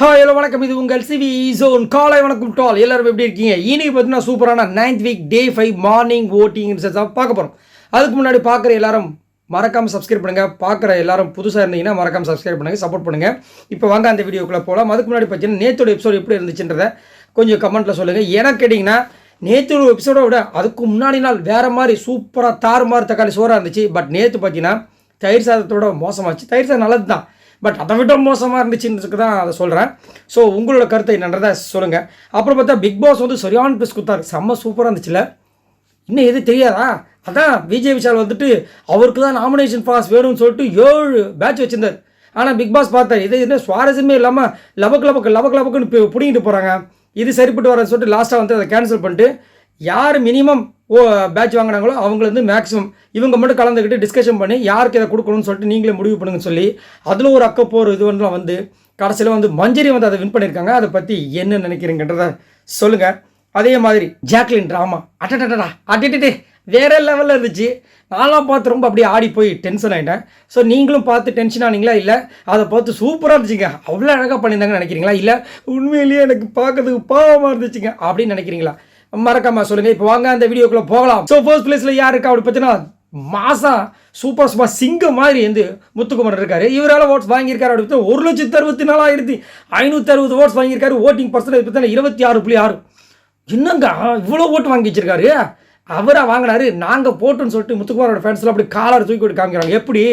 Hi hello வணக்கம். இது உங்கள் சிவி ஜோன் காலை வணக்கம் டால். எல்லாரும் எப்படி இருக்கீங்க? இன்னைக்கு பார்த்தீங்கன்னா சூப்பரான 9th week day 5 morning voting results பார்க்க போகிறோம். அதுக்கு முன்னாடி பார்க்குற எல்லாரும் மறக்காமல் சப்ஸ்கிரைப் பண்ணுங்கள். பார்க்குற எல்லாரும் புதுசாக இருந்தீங்கன்னா மறக்காமல் சப்ஸ்கிரைப் பண்ணுங்கள், சப்போர்ட் பண்ணுங்கள். இப்போ வாங்க அந்த வீடியோக்குள்ளே போகலாம். அதுக்கு முன்னாடி பார்த்தீங்கன்னா நேற்றோட எபிசோடு எப்படி இருந்துச்சுன்றதை கொஞ்சம் கமெண்ட்டில் சொல்லுங்கள். ஏன்னா கேட்டிங்கன்னா நேற்றோட எபிசோட விட அதுக்கு முன்னாடி நாள் வேறு மாதிரி சூப்பராக தாறுமாறு தக்காளி சோறாக இருந்துச்சு. பட் நேற்று பார்த்தீங்கன்னா தயிர் சாதத்தோட மோசமாச்சு. தயிர் சாதம் நல்லது தான், பட் அதை விட மோசமாக இருந்துச்சுன்றதுக்கு தான் அதை சொல்கிறேன். ஸோ உங்களோட கருத்தை என்னன்றதை சொல்லுங்கள். அப்புறம் பார்த்தா பிக் பாஸ் வந்து சரியான ட்விஸ்ட் கொடுத்தாரு. செம்ம சூப்பராக இருந்துச்சுல்ல. இன்னும் எது தெரியாதா? அதான் விஜய் விஷால் வந்துட்டு அவருக்கு தான் நாமினேஷன் பாஸ் வேணும்னு சொல்லிட்டு 7 பேட்ச் வச்சுருந்தார். ஆனால் பிக் பாஸ் பார்த்தார், இது என்ன சுவாரஸ்யமே இல்லாமல் லபக்குன்னு பிடிங்கிட்டு போகிறாங்க, இது சரிப்பட்டு வரன்னு சொல்லிட்டு லாஸ்ட்டாக வந்து அதை கேன்சல் பண்ணிட்டு யார் மினிமம் பேட்ச் வாங்கினாங்களோ அவங்கள வந்து மேக்ஸிமம் இவங்க மட்டும் கலந்துக்கிட்டு டிஸ்கஷன் பண்ணி யாருக்கு இதை கொடுக்கணும்னு சொல்லிட்டு நீங்களே முடிவு பண்ணுங்கன்னு சொல்லி அதில் ஒரு அக்கப்போர் இது ஒன்றுலாம் வந்து கடைசியில் வந்து மஞ்சரி வந்து அதை வின் பண்ணியிருக்காங்க. அதை பற்றி என்ன நினைக்கிறீங்கன்றத சொல்லுங்கள். அதே மாதிரி ஜாக்லின் ட்ராமா அட்டே வேற லெவலில் இருந்துச்சு. நான்லாம் பார்த்து ரொம்ப அப்படியே ஆடி போய் டென்ஷன் ஆகிட்டேன். ஸோ நீங்களும் பார்த்து டென்ஷன் ஆனீங்களா? இல்லை அதை பார்த்து சூப்பராக இருந்துச்சுங்க, அவ்வளோ அழகாக பண்ணியிருந்தாங்கன்னு நினைக்கிறீங்களா? இல்லை உண்மையிலேயே எனக்கு பார்க்கறதுக்கு பாவமாக இருந்துச்சுங்க அப்படின்னு நினைக்கிறீங்களா? மறக்காம சொல்லுங்கள். இப்போ வாங்க அந்த வீடியோக்குள்ளே போகலாம். ஸோ ஃபர்ஸ்ட் பிளேஸில் யார் இருக்கா அப்படி பார்த்தீங்கன்னா மாசா சூப்பர் சிங்கம் மாதிரி வந்து முத்துக்குமரன் இருக்காரு. இவரால் ஓட்ஸ் வாங்கியிருக்காரு அப்படி பார்த்தா 1,64,560 ஓட்ஸ் வாங்கியிருக்காரு. ஓட்டிங் பர்சன்டேஜ் பார்த்தீங்கன்னா 26.6. என்னங்க இவ்வளோ ஓட்டு வாங்கி வச்சிருக்காரு? அவராக வாங்கினாரு, நாங்கள் போட்டோன்னு சொல்லிட்டு முத்துக்குமாரோட ஃபேன்ஸ்லாம் அப்படி காலர் தூக்கி விட்டு காமிக்கிறாங்க. எப்படி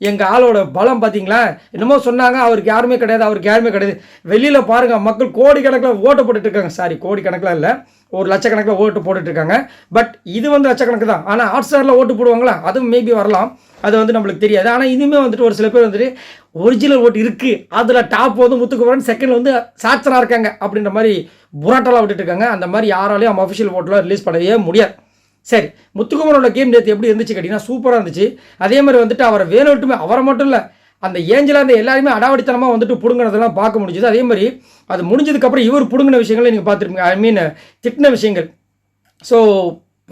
எங்கள் ஆளோட பலம் பார்த்தீங்களா? என்னமோ சொன்னாங்க அவருக்கு யாருமே கிடையாது. வெளியில் பாருங்கள், மக்கள் கோடிக்கணக்கில் ஓட்டு போட்டுட்ருக்காங்க. சாரி, கோடிக்கணக்கில் இல்லை, ஒரு லட்சக்கணக்கில் ஓட்டு போட்டுட்ருக்காங்க. பட் இது வந்து லட்சக்கணக்கு தான். ஆனால் ஹாட் ஸ்டாரில் ஓட்டு போடுவாங்களா? அதுவும் மேபி வரலாம், அது வந்து நம்மளுக்கு தெரியாது. ஆனால் இதுவுமே வந்துட்டு ஒரு சில பேர் வந்துட்டு ஒரிஜினல் ஓட்டு இருக்குது, அதில் டாப் வந்து முத்துக்குமரன், செகண்டில் வந்து சாட்சனாக இருக்காங்க அப்படின்ற மாதிரி புராட்டெல்லாம் விட்டுட்டுருக்காங்க. அந்த மாதிரி யாராலையும் நம்ம அஃபிஷியல் ஓட்டெலாம் ரிலீஸ் பண்ணவே முடியாது. சரி, முத்துக்குமரோட கேம் நேற்று எப்படி இருந்துச்சு கேட்டிங்கன்னா சூப்பராக இருந்துச்சு. அதே மாதிரி வந்துட்டு அவரை வேணுட்டுமே, அவரை மட்டும் இல்லை அந்த ஏஞ்சலாக இருந்த எல்லாருமே அடாவடித்தனமாக வந்துட்டு பிடுங்கினதெல்லாம் பார்க்க முடிஞ்சுது. அதே மாதிரி அது முடிஞ்சதுக்கப்புறம் இவர் பிடுங்கின விஷயங்களை நீங்கள் பார்த்துருப்பீங்க. ஐ மீன் திட்டின விஷயங்கள். ஸோ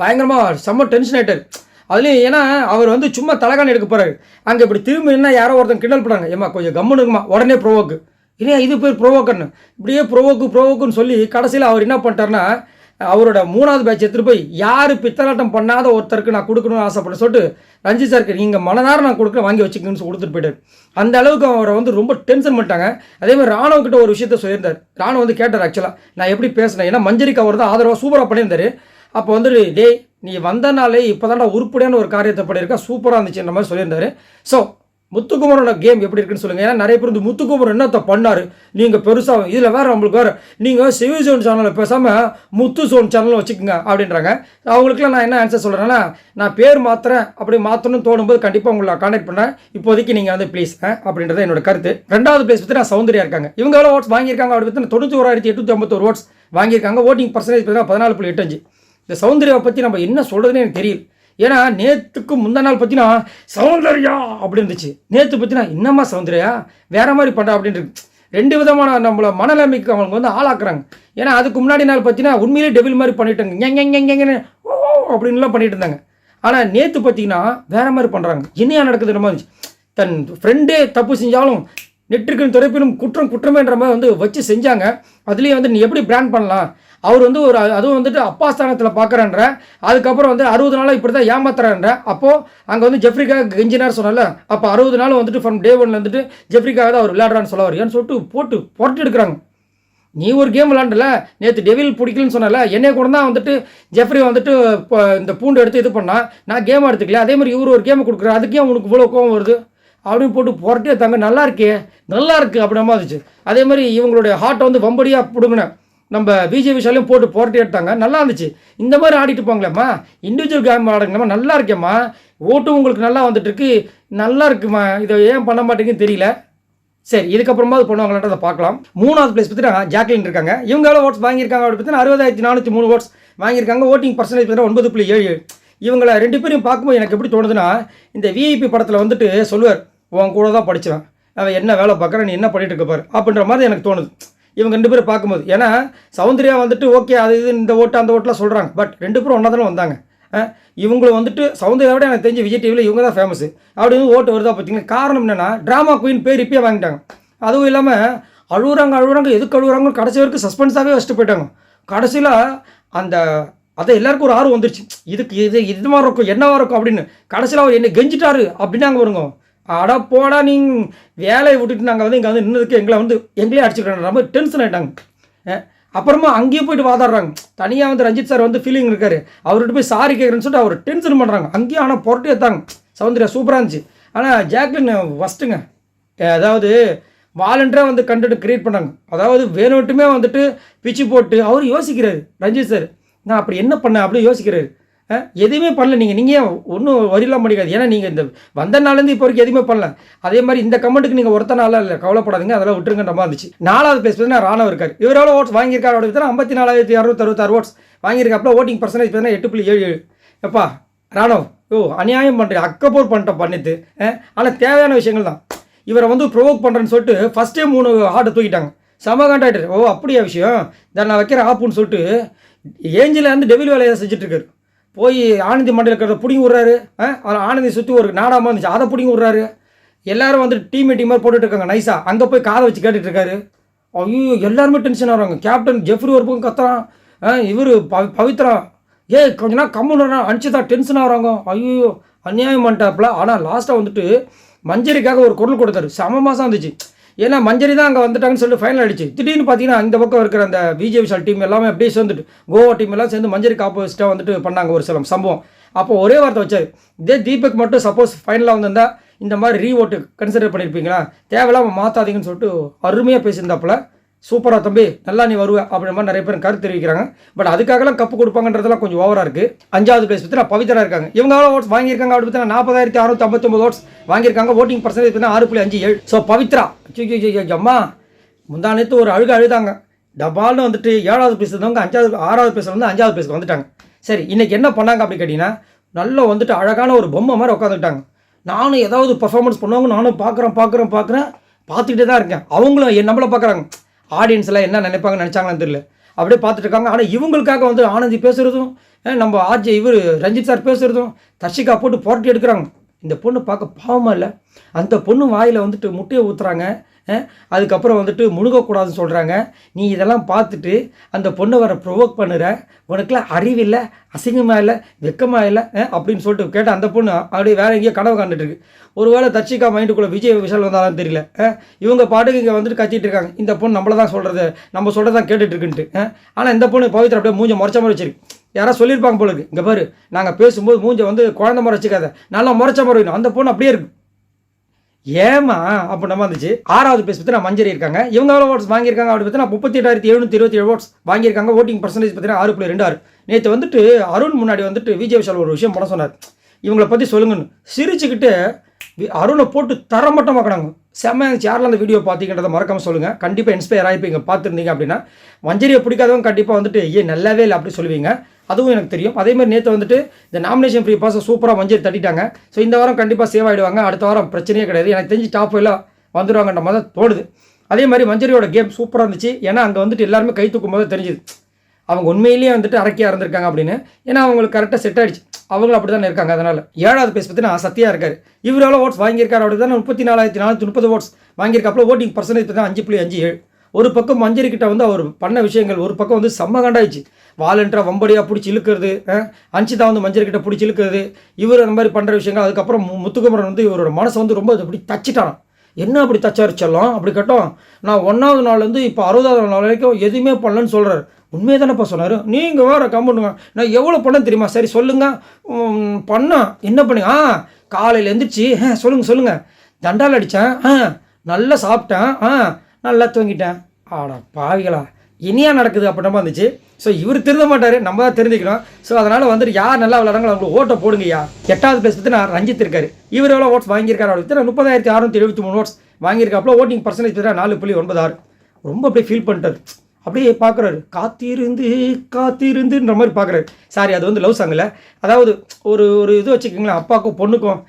பயங்கரமாக செம்ம டென்ஷன் ஆகிட்டார் அதுலேயும். ஏன்னா அவர் வந்து சும்மா தலைகாணி எடுக்க போகிறாரு. அங்கே இப்படி திரும்பி என்ன யாரோ ஒருத்தன் கிண்டல் பண்ணுறாங்க, ஏமா கொஞ்சம் கம்முனுக்குமா, உடனே ப்ரோவோக்கு, இல்லையா இது பேர் ப்ரோவோக்கர்னு, இப்படியே ப்ரோவோக்குன்னு சொல்லி கடைசியில் அவர் என்ன பண்ணிட்டார்னா அவரோட 3வது பேட்ச் எடுத்துகிட்டு போய் யார் பித்தலாட்டம் பண்ணாத ஒருத்தருக்கு நான் கொடுக்கணும்னு ஆசைப்பட சொல்லிட்டு ரஞ்சித் சாருக்கு நீங்கள் மனதார நான் கொடுக்குறேன், வாங்கி வச்சுக்கணும்னு கொடுத்துட்டு போயிட்டார். அந்த அளவுக்கு அவரை வந்து ரொம்ப டென்ஷன் பண்ணிட்டாங்க. அதேமாதிரி ராணுவ கிட்ட ஒரு விஷயத்த சொல்லியிருந்தார். ராணுவ வந்து கேட்டார் ஆக்சுவலாக நான் எப்படி பேசினேன், ஏன்னா மஞ்சரிக்கு அவர் தான் ஆதரவாக சூப்பராக பண்ணியிருந்தார். அப்போ வந்துட்டு டேய் நீ வந்தனாலே இப்போ தான்டா உருப்படியான ஒரு காரியத்தை பண்ணியிருக்கா, சூப்பராக இருந்துச்சுன்ற மாதிரி சொல்லியிருந்தார். ஸோ முத்துக்குமரோட கேம் எப்படி இருக்குன்னு சொல்லுங்கள். ஏன்னா நிறைய பேர் வந்து முத்துக்குமரன் என்னத்தை பண்ணார், நீங்கள் பெருசாக இதில் வேறு நம்மளுக்கு வேறு, நீங்கள் சிவி ஜோன் சேனலில் பேசாமல் முத்து ஜோன் சேனலில் வச்சுக்கோங்க அப்படின்றாங்க. அவங்களுக்குலாம் நான் என்ன ஆன்சர் சொல்கிறேன்னா, நான் பேர் மாற்றுறேன், அப்படி மாற்றணும்னு தோணும்போது கண்டிப்பாக உங்களை கான்டாக்ட் பண்ணேன். இப்போதைக்கு நீங்கள் வந்து ப்ளீஸ் அப்படின்றத என்னோட கருத்து. 2வது பிளேஸ் பற்றி நான் சௌந்தர்யா இருக்காங்க. இவங்க எவ்வளோ ஓட்ஸ் வாங்கியிருக்காங்க அப்படி பற்றி 91,851 ஓட்ஸ் வாங்கியிருக்காங்க. ஓட்டிங் பர்சன்டேஜ் பார்த்தீங்கன்னா 14.85. இந்த சௌந்தர்யாவை பற்றி நம்ம என்ன சொல்கிறதுன்னு எனக்கு தெரியல. ஏன்னா நேற்றுக்கு முந்தா நாள் பார்த்தீங்கன்னா சௌந்தர்யா அப்படி இருந்துச்சு, நேற்று பார்த்தீங்கன்னா என்னம்மா சௌந்தர்யா வேற மாதிரி பண்ணுறா அப்படின்னு இருக்கு. 2 விதமான நம்மள மனநிலைமைக்கு அவங்க வந்து ஆளாக்குறாங்க. ஏன்னா அதுக்கு முன்னாடி நாள் பார்த்தீங்கன்னா உண்மையிலே டெவில் மாதிரி பண்ணிட்டாங்க, அப்படின்லாம் பண்ணிட்டு இருந்தாங்க. ஆனால் நேற்று பார்த்தீங்கன்னா வேற மாதிரி பண்ணுறாங்க. என்னையா நடக்குதுன்ற மாதிரி தன் ஃப்ரெண்டே தப்பு செஞ்சாலும் நெற்றிக்கும் துறைப்பிலும் குற்றமேன்ற மாதிரி வந்து வச்சு செஞ்சாங்க. அதுலேயே வந்து நீ எப்படி பிராண்ட் பண்ணலாம், அவர் வந்து ஒரு அதுவும் வந்துட்டு அப்பா ஸ்தானத்தில் பார்க்குறேன்ற, அதுக்கப்புறம் வந்து 60 நாளாக இப்படி தான் ஏமாத்துறான்ற. அப்போது அங்கே வந்து ஜெஃப்ரிக்காக கெஞ்சினார் சொன்னால, அப்போ 60 நாள் வந்துட்டு ஃப்ரம் டே 1 வந்துட்டு ஜெஃப்ரிக்காக தான் அவர் விளையாடுறான்னு சொல்ல வரையான்னு சொல்லிட்டு போட்டு புரட்டி எடுக்கிறாங்க. நீ ஒரு கேம் விளாண்டல, நேற்று டெவில் பிடிக்கலன்னு சொன்னால, என்னை கூட தான் வந்துட்டு ஜெஃப்ரி வந்துட்டு இப்போ இந்த பூண்டு எடுத்து இது பண்ணால் நான் கேம் எடுத்துக்கல, அதே மாதிரி இவர் ஒரு கேமை கொடுக்குறாரு, அதுக்கே உனக்கு இவ்வளோ கோவம் வருது அப்படின்னு போட்டு புரட்டி எடுத்தாங்க. நல்லா இருக்குது அப்படின்னா இருந்துச்சு. அதே மாதிரி இவங்களுடைய ஹார்ட்டை வந்து வம்படியாக பிடுங்கினேன் நம்ம விஜய் விஷாலையும் போட்டு புரட்டி எடுத்தாங்க. நல்லா இருந்துச்சு. இந்த மாதிரி ஆடிட்டு போங்களேம்மா, இண்டிவிஜுவல் கேம் ஆடுங்களேம்மா, நல்லா இருக்கேம்மா, ஓட்டும் உங்களுக்கு நல்லா வந்துட்டு இருக்கு, நல்லா இருக்குமா, இதை ஏன் பண்ண மாட்டேங்குன்னு தெரியல. சரி, இதுக்கப்புறமா அது பண்ணுவாங்களான்றதை பார்க்கலாம். 3வது பிளேஸ் பார்த்தீங்கன்னா ஜாக்லின் இருக்காங்க. இவங்க எவ்வளோ ஓட்ஸ் வாங்கியிருக்காங்க அப்படி பார்த்தீங்கன்னா 60,403 ஓட்ஸ் வாங்கியிருக்காங்க. ஓட்டிங் பர்சன்டேஜ் பார்த்தீங்கன்னா 9.77. இவங்களை 2 பேரையும் பார்க்கும்போது எனக்கு எப்படி தோணுதுன்னா, இந்த விஐபி படத்தில் வந்துட்டு சொல்லுவார், உன் கூட தான் படிச்சுவேன், அவன் என்ன வேலை பார்க்குறேன், நீ என்ன பண்ணிட்டு இருக்க பாரு அப்படின்ற மாதிரி எனக்கு தோணுது இவங்க 2 பேரும் பார்க்கும்போது. ஏன்னா சௌந்தர்யா வந்துட்டு ஓகே அது இது இந்த ஓட்டு அந்த ஓட்டெலாம் சொல்கிறாங்க, பட் 2 பேரும் ஒன்றா தானே வந்தாங்க. இவங்களும் வந்துட்டு சௌந்தர்யா விட எனக்கு தெரிஞ்ச விஜய் டிவியில் இவங்க தான் ஃபேமஸ் அப்படின்னு ஓட்டு வருதா பார்த்தீங்கன்னா. காரணம் என்னென்னா ட்ராமா குயின் பேர் இப்பயே வாங்கிட்டாங்க. அதுவும் இல்லாமல் அழுகுறாங்க எதுக்கு அழுகுறாங்கன்னு கடைசி வரைக்கும் சஸ்பென்ஸாகவே வச்சுட்டு போயிட்டாங்க. கடைசியில் அந்த அதை எல்லாருக்கும் ஒரு ஆர்வம் வந்துருச்சு, இதுக்கு இது மாதிரி இருக்கும் என்னவாக இருக்கும் அப்படின்னு. கடைசியில் அவர் என்னை கெஞ்சிட்டாரு அப்படின்னு அங்கே வருங்க. அட போடா நீங்கள் வேலையை விட்டுட்டு நாங்கள் வந்து இங்கே வந்து நின்னதுக்கு எங்களே அடிச்சுக்கிறோம், ரொம்ப டென்ஷன் ஆகிட்டாங்க. அப்புறமா அங்கேயே போய்ட்டு வாதாடுறாங்க. தனியாக வந்து ரஞ்சித் சார் வந்து ஃபீலிங் இருக்கார், அவர்கிட்ட போய் சாரி கேட்குறேன்னு சொல்லிட்டு அவர் டென்ஷன் பண்ணுறாங்க அங்கேயும். ஆனால் புரட்டி எடுத்தாங்க. சௌந்தர்யா சூப்பராக இருந்துச்சு. ஆனால் ஜாக்லின் ஃபஸ்ட்டுங்க, அதாவது வாலண்டராக வந்து கண்டென்ட் க்ரியேட் பண்ணாங்க. அதாவது வேணுட்டுமே வந்துட்டு பிச்சு போட்டு அவர் யோசிக்கிறாரு ரஞ்சித் சார், நான் அப்படி என்ன பண்ணேன் அப்படி யோசிக்கிறாரு. எதுவுமே பண்ணல, நீங்கள் ஒன்றும் வரிலாம் பண்ணிக்காது, ஏன்னா நீங்கள் இந்த வந்த நாள்லேருந்து இப்போ வரைக்கும் எதுவுமே பண்ணல. அதே மாதிரி இந்த கமெண்ட்டுக்கு நீங்கள் ஒருத்த நாளாக இல்லை, கவலைப்படாதீங்க, அதெல்லாம் விட்டுருங்கன்ற மாதிரி இருந்துச்சு. 4வது பிளேஸ் பார்த்தீங்கன்னா ராணவ் இருக்கார். இவர் எவ்வளோ ஓட்ஸ் வாங்கியிருக்காரு அப்படி பார்த்தா 54,666 ஓட்ஸ் வாங்கியிருக்காப்புல. ஓட்டிங் பர்சன்டேஜ் பார்த்தீங்கன்னா 8.77. எப்பா ராணவ், அநியாயம் பண்ணுறேன், அக்கப்போர் பண்ணிட்டு. ஆனால் தேவையான விஷயங்கள் தான். இவரை வந்து ப்ரொவோக் பண்ணுறேன்னு சொல்லிட்டு ஃபஸ்ட்டே 3 ஆர்டர் தூக்கிட்டாங்க. செம கான்டாக்டர். அப்படியா விஷயம், இதை நான் வைக்கிற ஆப்புன்னு சொல்லிட்டு ஏஞ்சில் வந்து டெவில் வேலையை செஞ்சுட்ருக்காரு. போய் ஆனந்தி மண்டல இருக்கிறத பிடிங்கி விட்றாரு. ஆனந்தி சுற்றி ஒரு நாடாமல் இருந்துச்சு, அதை பிடிங்கி விட்றாரு. எல்லோரும் வந்து டீம் மீட்டிங் மாதிரி போட்டுட்ருக்காங்க நைஸாக. அங்கே போய் காதை வச்சு கேட்டுட்ருக்காரு. ஐயோ எல்லாருமே டென்ஷன் ஆகிறாங்க. கேப்டன் ஜெஃப்ரி ஒரு பக்கம் கத்துறான், இவர் பவித்ரா கொஞ்ச நாள் கம்முன்னு அனுப்பிச்சு தான் டென்ஷன் ஆகிறாங்க. ஐயோ அநியாயம் பண்ணிட்டாப்புல. ஆனால் லாஸ்ட்டாக வந்துட்டு மஞ்சரிக்காக ஒரு குரல் கொடுத்தாரு, செம மாதம் இருந்துச்சு. ஏன்னா மஞ்சரி தான் அங்கே வந்துட்டாங்கன்னு சொல்லிட்டு ஃபைனல் அடிச்சு. திடீர்னு பார்த்தீங்கன்னா இந்த பக்கம் இருக்கிற அந்த விஜய் விஷால் டீம் எல்லாமே அப்படியே சேர்ந்துட்டு கோவா டீம் எல்லாம் சேர்ந்து மஞ்சரிக்கு ஆப்போசிட்டாக வந்துட்டு பண்ணாங்க ஒரு சில சம்பவம். அப்போ ஒரே வார்த்தை வச்சார், இதே தீபக் மட்டும் சப்போஸ் ஃபைனலாக வந்திருந்தால் இந்த மாதிரி ரீஓட்டு கன்சிடர் பண்ணியிருப்பீங்களா, தேவையில்லாமல் மாற்றாதீங்கன்னு சொல்லிட்டு அருமையாக பேசியிருந்தாப்புல. சூப்பராக தம்பி, நல்லா நீ வருவ அப்படின்ற மாதிரி நிறைய பேர் கருத்து தெரிவிக்கிறாங்க. பட் அதுக்காகலாம் கப்பு கொடுப்பாங்கன்றதுலாம் கொஞ்சம் ஓவராக இருக்குது. 5வது பிளேஸ் பார்த்தீங்கன்னா பவித்ரா இருக்காங்க. இவங்க எவ்வளோ ஓட்ஸ் வாங்கியிருக்காங்க அப்படி பார்த்தீங்கன்னா 40,659 ஓட்ஸ் வாங்கியிருக்காங்க. ஓட்டிங் பர்சன்டேஜ் பார்த்தீங்கன்னா 6.57. ஸோ பவித்ரா அம்மா முந்தா நேற்று ஒரு அழுதாங்க. டபால்னு வந்துட்டு 7வது பிளேஸ் இருந்தவங்க 6வது பிளேஸில் வந்து 5வது பிளேஸ்க்கு வந்துட்டாங்க. சரி, இன்றைக்கி என்ன பண்ணாங்க அப்படி கேட்டிங்கன்னா, நல்லா வந்துட்டு அழகான ஒரு பொம்மை மாதிரி உட்காந்துட்டாங்க. நானும் ஏதாவது பர்ஃபார்மன்ஸ் பண்ணுவாங்க, நானும் பார்க்குறேன் பார்த்துக்கிட்டே தான் இருக்கேன். அவங்களும் நம்மளை பார்க்குறாங்க. ஆடியன்ஸ்லாம் என்ன நினைப்பாங்கன்னு நினச்சாங்கன்னு தெரியல, அப்படியே பார்த்துட்டு இருக்காங்க. ஆனால் இவங்களுக்காக வந்து ஆனந்தி பேசுகிறதும், நம்ம இவர் ரஞ்சித் சார் பேசுகிறதும், தர்ஷிகா போட்டு புரட்டி எடுக்கிறாங்க. இந்த பொண்ணு பார்க்க பாவமாக இல்லை, அந்த பொண்ணு வாயில் வந்துட்டு முட்டையை ஊற்றுறாங்க. அதுக்கப்புறம் வந்துட்டு முழுகக்கூடாதுன்னு சொல்கிறாங்க. நீ இதெல்லாம் பார்த்துட்டு அந்த பொண்ணை வர ப்ரொவோக் பண்ணுற, உனக்குலாம் அறிவில்லை, அசிங்கமாக இல்லை, வெக்கமாக இல்லை அப்படின்னு சொல்லிட்டு கேட்ட அந்த பொண்ணு அப்படியே வேறு எங்கேயோ கனவு காண்டுட்டு இருக்கு. ஒருவேளை தர்ஷிகா மைண்டுக்குள்ளே விஜய் விஷால் வந்தாலும் தெரியல. இவங்க பாட்டுக்கு இங்கே வந்துட்டு கத்திட்டு இருக்காங்க, இந்த பொண்ணு நம்மளை தான் சொல்கிறது, நம்ம சொல்கிறத தான் கேட்டுட்ருக்குன்ட்டு. ஆனால் இந்த பொண்ணு பவித்ரா அப்படியே மூஞ்ச முறைச்ச மாதிரி வச்சிருக்கு. யாராவது சொல்லியிருப்பாங்க போல இருக்கு, இங்கே பாரு நாங்கள் பேசும்போது மூஞ்ச வந்து குழந்தை முறை வச்சுக்காத, நல்லா முறைச்ச மாதிரி வைக்கணும். அந்த பொண்ணு அப்படியே இருக்குது. ஏமா அப்போ நம்ம வந்துச்சு. 6வது பிளேஸ் பற்றி நான் மஞ்சரி இருக்காங்க. இவங்க எவ்வளோ ஓட்ஸ் வாங்கியிருக்காங்க அப்படி பார்த்தீங்கன்னா 38,727 ஓட்ஸ் வாங்கியிருக்காங்க. ஓட்டிங் பர்சன்டேஜ் பார்த்தீங்கன்னா 6.26. நேற்று வந்துட்டு அருண் முன்னாடி வந்துட்டு விஜய் விஷால் ஒரு விஷயம் பண்ண சொன்னார், இவங்களை பற்றி சொல்லுங்கன்னு. சிரிச்சுக்கிட்டு அருணை போட்டு தரமட்டமாக்கினாங்க. செம்மையாக இருந்துச்சு. யாரெல்லாம் அந்த வீடியோ பார்த்தீங்கன்றதை மறக்காமல் சொல்லுங்கள். கண்டிப்பாக இன்ஸ்பயர் ஆகிப்பீங்க பார்த்துருந்தீங்க அப்படின்னா. மஞ்சரியை பிடிக்காதவங்க கண்டிப்பாக வந்துட்டு நல்லாவே இல்லை அப்படி சொல்லுவீங்க, அதுவும் எனக்கு தெரியும். அதேமாதிரி நேற்று வந்துட்டு இந்த நாமினேஷன் ஃப்ரீ பாஸை சூப்பராக மஞ்சரி தட்டிட்டாங்க. ஸோ இந்த வாரம் கண்டிப்பாக சேவ் ஆகிடுவாங்க. அடுத்த வாரம் பிரச்சனையே கிடையாது. எனக்கு தெரிஞ்சு டாப் எல்லாம் வந்துடுவாங்கன்ற மாதிரி தான் தோணுது. அதே மாதிரி மஞ்சரியோட கேம் சூப்பராக இருந்துச்சு. ஏன்னா அங்கே வந்துட்டு எல்லாருமே கை தூக்கும் போது தெரிஞ்சுது அவங்க உண்மையிலேயே வந்துட்டு அரக்கையாக இருந்திருக்காங்க அப்படின்னு. ஏன்னா அவங்களுக்கு கரெக்டாக செட் ஆகிடுச்சு, அவங்களும் அப்படி தானே இருக்காங்க. அதனால் 7வது பிளேஸ் பார்த்தீங்கன்னா சத்யா இருக்கார். இவர் எவ்வளோ ஓட்ஸ் வாங்கியிருக்காரு அப்படி தான் 34,430 ஓட்ஸ் வாங்கியிருக்காப்புல. ஓட்டிங் பர்சன்டேஜ் பார்த்தீங்கன்னா 5.57. ஒரு பக்கம் மஞ்சரி கிட்ட வந்து அவர் பண்ண விஷயங்கள் ஒரு பக்கம் வந்து செம்ம காண்டாயிடுச்சு. வாலண்டராக வம்படியாக பிடிச்சி இழுக்கிறது, அன்சிதா வந்து மஞ்சரி கிட்ட பிடிச்சி இழுக்கிறது, இவர் அந்த மாதிரி பண்ணுற விஷயங்கள். அதுக்கப்புறம் முத்துக்குமரன் வந்து இவரோட மனசை வந்து ரொம்ப அப்படி தச்சிட்டான். என்ன அப்படி தச்சாரு செல்லம் அப்படி கேட்டோம். நான் 1வது நாள்லேருந்து இப்போ 60வது நாள் வரைக்கும் எதுவுமே பண்ணலன்னு சொல்கிறார். உண்மையை தானேப்பா சொன்னார். நீங்கள் வேறு கம்பெனிங்க, நான் எவ்வளோ பண்ணேன்னு தெரியுமா? சரி சொல்லுங்கள், பண்ணேன் என்ன பண்ணுங்க? காலையில் எழுந்திரிச்சு சொல்லுங்கள், தண்டால் அடித்தேன், நல்லா சாப்பிட்டேன், நல்லா தூங்கிட்டேன். ஆடா பாவிகளா, இனியா நடக்குது அப்படின்ற மாதிரி இருந்துச்சு. ஸோ இவர் திருந்த மாட்டார், நம்ம தான் தெரிஞ்சுக்கணும். ஸோ அதனால் வந்துட்டு யார் நல்லா விளாடுறாங்களோ அவங்களுக்கு ஓட்டை போடுங்கய்யா. 8வது பிளேஸ் பற்றி நான் ரஞ்சித் இருக்காரு. இவர் எவ்வளோ ஓட்ஸ் வாங்கியிருக்காரு அப்படின்னு 30,673 ஓட்ஸ் வாங்கியிருக்காப்புல. ஓட்டிங் பர்சன்டேஜ் பார்த்தீங்கன்னா 4.96. ரொம்ப அப்படியே ஃபீல் பண்ணிட்டார், அப்படியே பார்க்குறாரு, காத்திருந்துன்ற மாதிரி பார்க்குறாரு. சாரி, அது வந்து லவ் சாங்கில். அதாவது ஒரு இது வச்சுக்கோங்களேன், அப்பாவுக்கும் பொண்ணுக்கும்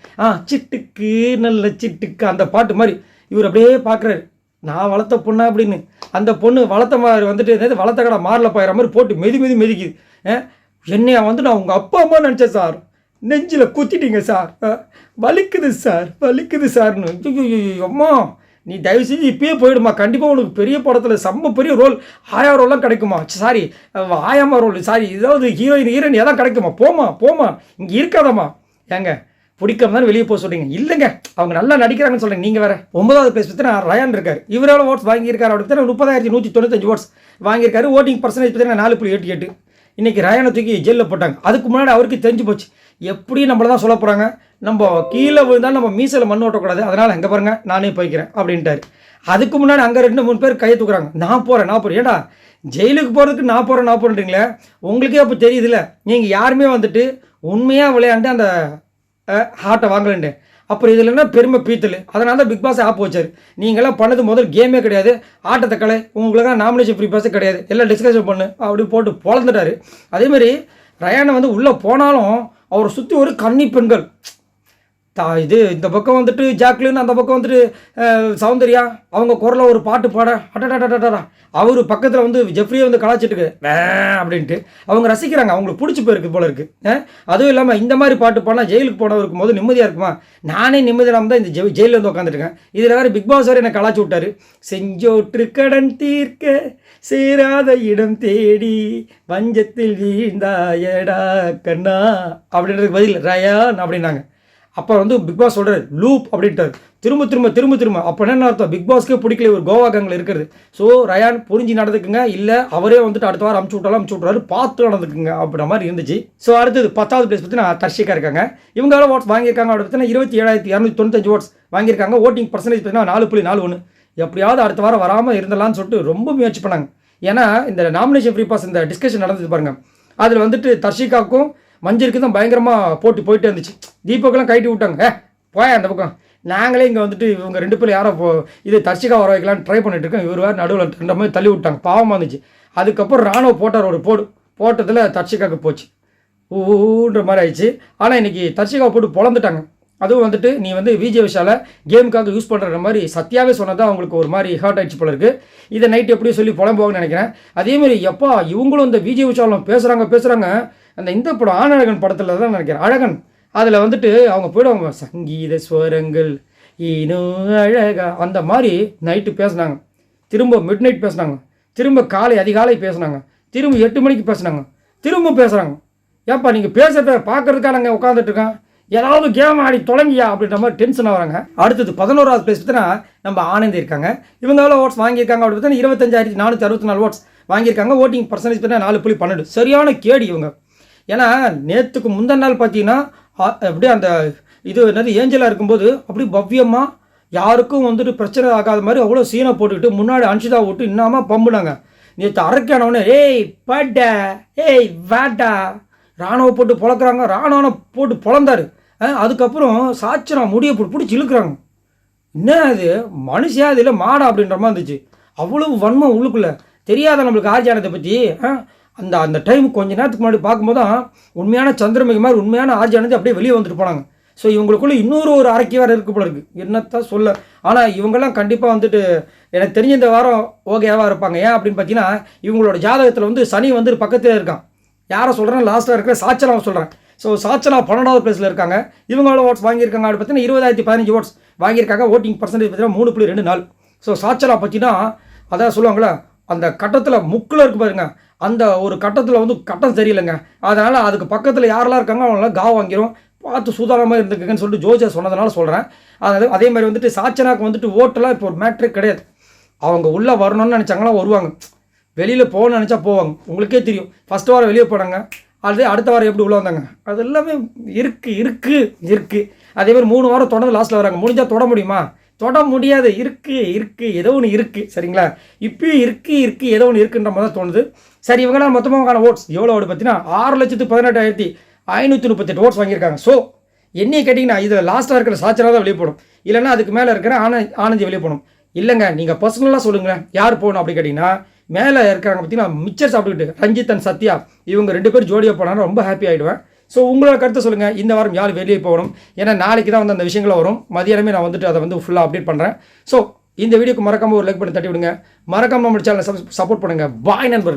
சிட்டுக்கு நல்ல சிட்டுக்கு அந்த பாட்டு மாதிரி இவர் அப்படியே பார்க்குறாரு. நான் வளர்த்த பொண்ணா அப்படின்னு. அந்த பொண்ணு வளர்த்த மாதிரி வந்துட்டு வளர்த்த கடை மாரில் போயிற மாதிரி போட்டு மெதிக்குது. என்னையா வந்து நான் உங்கள் அப்பா அம்மா நினச்சேன் சார், நெஞ்சில் குத்திட்டீங்க சார், வலிக்குது சார்னு. அம்மா நீ தயவு செஞ்சு இப்பயே போயிடுமா, கண்டிப்பாக உனக்கு பெரிய படத்தில் செம்ம பெரிய ரோல், ஆயா ரோல்லாம் கிடைக்குமா, சாரி ஆயாமா ரோல், சாரி ஏதாவது ஹீரோயின் எதாவது கிடைக்குமா, போமா இங்கே இருக்காதம்மா. ஏங்க பிடிக்காம தான் வெளியே போக சொல்கிறீங்க. இல்லைங்க அவங்க நல்லா நடிக்கிறாங்கன்னு சொல்கிறீங்க. நீங்கள் வேறு 9வது பிளேஸ் பார்த்தீங்கன்னா ரயான் இருக்கார். இவரால் ஓட்ஸ் வாங்கியிருக்காரு. அப்படி பார்த்தீங்கன்னா 30,195 ஓட்ஸ் வாங்கியிருக்காரு. ஓட்டிங் பர்சன்டேஜ் பார்த்தீங்கன்னா 4.88. இன்றைக்கி ரயானை தூக்கி ஜெயிலில் போட்டாங்க. அதுக்கு முன்னாடி அவருக்கு தெரிஞ்சு போச்சு எப்படி நம்மள தான் சொல்ல போகிறாங்க, நம்ம கீழே விழுந்தாலும் நம்ம மீசையில் மண் ஓட்டக்கூடாது, அதனால் எங்கே பாருங்கள் நானே போய்க்கிறேன் அப்படின்ட்டாரு. அதுக்கு முன்னாடி அங்கே 2-3 பேர் கையை தூக்குறாங்க. நான் போகிறேன் ஏடா ஜெயிலுக்கு போகிறதுக்கு நான் போகிறேன்றீங்களே, உங்களுக்கே அப்போ தெரியுதுல்ல நீங்கள் யாருமே வந்துட்டு உண்மையாக விளையாண்டு அந்த ஹார்ட்டை வாங்கலண்டு. அப்புறம் இதில் என்ன பெருமை பீத்தல். அதனால தான் பிக் பாஸ் ஆப் வச்சார். நீங்களாம் பண்ணது முதல் கேமே கிடையாது, ஆட்டத்தை கலை, உங்களுக்காக நாமினேஷன் ஃப்ரீ பாஸே கிடையாது, எல்லாம் டிஸ்கஷன் பண்ணு அப்படி போட்டு பொழந்துட்டார். அதேமாதிரி ரயானை வந்து உள்ளே போனாலும் அவரை சுற்றி ஒரு கன்னி பெண்கள் இது இந்த பக்கம் வந்துட்டு ஜாக்லின், அந்த பக்கம் வந்துட்டு சௌந்தர்யா, அவங்க குரலில் ஒரு பாட்டு பாட அட்டடா அவர் பக்கத்தில் வந்து ஜெஃப்ரியை வந்து கலாச்சிட்டுக்கு அப்படின்ட்டு அவங்க ரசிக்கிறாங்க, அவங்களுக்கு பிடிச்சி போயிருக்கு போல இருக்குது. அதுவும் இல்லாமல் இந்த மாதிரி பாட்டு பாடினா ஜெயிலுக்கு போனவருக்கு போது நிம்மதியாக இருக்குமா, நானே நிம்மதியாக தான் இந்த ஜெயிலில் வந்து உட்காந்துருக்கேன். இதில் வேறு பிக் பாஸ் வேறு என்னை கலாச்சி விட்டார். செஞ்சோற்று கடன் தீர்க்க சேராத இடம் தேடி வஞ்சத்தில் வீழ்ந்தாயடா கண்ணா அப்படின்றதுக்கு பதில் ரயான் அப்படின்னாங்க. அப்போ வந்து பிக் பாஸ் சொல்கிறார் லூப் அப்படின்ட்டார். திரும்ப அப்போ என்ன அர்த்தம், பிக் பாஸ்க்கே பிடிக்கல ஒரு கோவா கேங்கில் இருக்கிறது. ஸோ ரயான் புரிஞ்சு நடந்துக்குங்க, இல்லை அவரே வந்துட்டு அடுத்த வாரம் அமுச்சு விட்றாரு, பார்த்து நடந்துக்குங்க அப்படின்ற மாதிரி இருந்துச்சு. ஸோ அடுத்தது 10வது பிளேஸ் பார்த்தீங்கன்னா தர்ஷிகா இருக்காங்க. இவங்களால ஓட்ஸ் வாங்கியிருக்காங்க அப்படி பார்த்தீங்கன்னா 27,295 ஓட்ஸ் வாங்கியிருக்காங்க. ஓட்டிங் பர்சன்டேஜ் பார்த்தீங்கன்னா 4.41. எப்படியாவது அடுத்த வாரம் வராமல் இருந்தலான்னு சொல்லிட்டு ரொம்ப முயற்சி பண்ணாங்க. ஏன்னா இந்த நாமினேஷன் ஃப்ரீ பாஸ் இந்த டிஸ்கஷன் நடந்தது பாருங்கள், அதில் வந்துட்டு தர்ஷிகாவுக்கும் மஞ்சளுக்கு தான் பயங்கரமாக போயிட்டே இருந்துச்சு. தீபக்கெல்லாம் கைட்டி விட்டாங்க, போயா அந்த பக்கம், நாங்களே இங்கே வந்துட்டு இவங்க 2 பேர் யாரோ இது தர்ஷிகா வர வைக்கலான்னு ட்ரை பண்ணிட்டு இருக்கோம், இவர் வேறு நடுவில் 2 மாதிரி தள்ளி விட்டாங்க, பாவமாக இருந்துச்சு. அதுக்கப்புறம் ராணுவ போட்டார் ஒரு போட்டதில் தர்ஷிகாவுக்கு போச்சு ஊன்ற மாதிரி ஆயிடுச்சு. ஆனால் இன்றைக்கி தர்ஷிகாவை போட்டு பொழந்துட்டாங்க. அதுவும் வந்துட்டு நீ வந்து விஜய் விஷால கேமுக்காக யூஸ் பண்ணுற மாதிரி சத்தியாவே சொன்னதான் அவங்களுக்கு ஒரு மாதிரி ஹர்ட் ஆயிடுச்சு போல இருக்குது. இதை நைட் எப்படியும் சொல்லி புலம்புவாங்கன்னு நினைக்கிறேன். அதேமாதிரி எப்பா இவங்களும் இந்த விஜய் விஷாலம் பேசுகிறாங்க. அந்த இந்த படம் ஆனழகன் படத்தில் தான் நினைக்கிறேன், அழகன், அதில் வந்துட்டு அவங்க போய்டுவாங்க சங்கீத ஸ்வரங்கள் இன்னும் அழகா அந்த மாதிரி நைட்டு பேசுனாங்க, திரும்ப மிட் நைட் பேசுனாங்க, திரும்ப அதிகாலை பேசுனாங்க, திரும்ப 8 மணிக்கு பேசுனாங்க, திரும்ப பேசுகிறாங்க. ஏப்பா நீங்கள் பேசுகிறத பார்க்கறதுக்காக நாங்கள் உட்காந்துட்ருக்கேன், ஏதாவது கேம் ஆடி தொடங்கியா அப்படின்ற மாதிரி டென்ஷன் ஆகிறாங்க. அடுத்தது 11வது பிளேஸ் பார்த்தீங்கன்னா நம்ம ஆனந்தி இருக்காங்க. இவங்க எவ்வளோ ஓட்ஸ் வாங்கியிருக்காங்க அப்படின்னு பார்த்தீங்கன்னா 25,464 ஓட்ஸ் வாங்கியிருக்காங்க. ஓட்டிங் பர்சன்டேஜ் பார்த்தீங்கன்னா 4.12. சரியான கேடி இவங்க. ஏன்னா நேற்றுக்கு முந்தின நாள் பார்த்தீங்கன்னா அப்படியே அந்த இது என்னது ஏஞ்சலாக இருக்கும்போது அப்படி பவ்யமாக யாருக்கும் வந்துட்டு பிரச்சனை ஆகாத மாதிரி அவ்வளோ சீனை போட்டுக்கிட்டு முன்னாடி அன்ஷிதா விட்டு இன்னமா பம்புனாங்க. நேற்று அரக்கானவனே ஏய் பட்டா ஏய் வாட்டா ராணுவ போட்டு பொழக்கிறாங்க, ராணுவனை போட்டு பொழந்தாரு. அதுக்கப்புறம் சாச்சனா முடியை பிடிச்சி இழுக்கிறாங்க. என்ன அது மனுஷியா அது இல்லை மாடா அப்படின்ற மாதிரி இருந்துச்சு. அவ்வளவு வன்மம் உள்ளுக்குள்ளே தெரியாத நம்மளுக்கு ஆர்ஜியானத்தை பற்றி. அந்த டைம் கொஞ்ச நேரத்துக்கு முன்னாடி பார்க்கும்போது தான் உண்மையான சந்திரமுகி மாதிரி உண்மையான ஆர்ஜியானது அப்படியே வெளியே வந்துட்டு போனாங்க. ஸோ இவங்களுக்குள்ளே இன்னொரு அரக்கி வேறு இருக்கு போல இருக்குது, என்னத்தான் சொல்ல. ஆனால் இவங்கெல்லாம் கண்டிப்பாக வந்துட்டு எனக்கு தெரிஞ்ச இந்த வாரம் ஓகேவாக இருப்பாங்க. ஏன் அப்படின்னு பார்த்தீங்கன்னா இவங்களோட ஜாதகத்தில் வந்து சனி வந்து பக்கத்தில் இருக்கான். யாரை சொல்கிறேன், லாஸ்ட்டாக இருக்கிற சாச்சனாவை சொல்கிறேன். ஸோ சாச்சனா 12வது பிளேஸில் இருக்காங்க. இவங்களோட ஓட்ஸ் வாங்கியிருக்காங்க அப்படி பார்த்தீங்கன்னா 20,015 ஓட்ஸ் வாங்கியிருக்காங்க. ஓட்டிங் பர்சன்டேஜ் பார்த்தீங்கன்னா 3.24. ஸோ சாச்சனா பற்றினா அதான் சொல்லுவாங்களே அந்த கட்டத்தில் முக்கில் இருக்குது பாருங்க, அந்த ஒரு கட்டத்தில் வந்து கட்டம் சரியில்லைங்க, அதனால் அதுக்கு பக்கத்தில் யாரெல்லாம் இருக்காங்க அவங்களாம் காவ் வாங்கிடும், பார்த்து சூதானமாக இருந்துக்குங்கன்னு சொல்லிட்டு ஜோஜா சொன்னதுனால சொல்கிறேன். அதாவது அதே மாதிரி வந்துட்டு சாச்சனாக்கு வந்துட்டு ஓட்டெல்லாம் இப்போ ஒரு மேட்ரே கிடையாது. அவங்க உள்ளே வரணும்னு நினச்சாங்கன்னா வருவாங்க, வெளியில் போகணும்னு நினச்சா போவாங்க. உங்களுக்கே தெரியும் ஃபஸ்ட்டு வாரம் வெளியே போனாங்க, அது அடுத்த வாரம் எப்படி உள்ளே வந்தாங்க, அது எல்லாமே இருக்குது. அதேமாதிரி 3 வாரம் தொடர்ந்து லாஸ்ட்டில் வராங்க. முடிஞ்சால் தொட முடியுமா, தொட முடியாது. இருக்குது ஏதோ ஒன்று இருக்குது சரிங்களா, இப்பயும் இருக்குது ஏதோ ஒன்று இருக்குன்ற மாதிரி தான் தோணுது. சரி இவங்களாம் மொத்தமாக ஓட்ஸ் எவ்வளோ ஓடு பார்த்தீங்கன்னா 6,18,538 ஓட்ஸ் வாங்கியிருக்காங்க. ஸோ என்னையை கேட்டிங்கன்னா இதில் லாஸ்ட்டாக இருக்கிற சாச்சனாக தான் வெளியே போகணும், இல்லைன்னா அதுக்கு மேலே இருக்கிற ஆனந்தி வெளியே போகணும். இல்லைங்க நீங்கள் பர்சனலாக சொல்லுங்களேன் யார் போகணும் அப்படி கேட்டிங்கன்னா மேலே இருக்கிறாங்க பார்த்தீங்கன்னா மிச்சர் சாப்பிட்டுக்கிட்டு ரஞ்சித் அண்ட் சத்யா இவங்க 2 பேர் ஜோடியாக போனாலும் ரொம்ப ஹாப்பி ஆகிடுவேன். ஸோ உங்களோட கருத்தை சொல்லுங்கள், இந்த வாரம் யார் வெளியே போகணும். ஏன்னா நாளைக்கு தான் வந்து அந்த விஷயங்களை வரும், மதியானமே நான் வந்துட்டு அதை வந்து ஃபுல்லாக அப்டேட் பண்ணுறேன். ஸோ இந்த வீடியோக்கு மறக்காமல் ஒரு லைக் பண்ணி தட்டி விடுங்க, மறக்காமல் நம்ம சேனலை சப்போர்ட் பண்ணுங்கள். பாய் நண்பர்களே.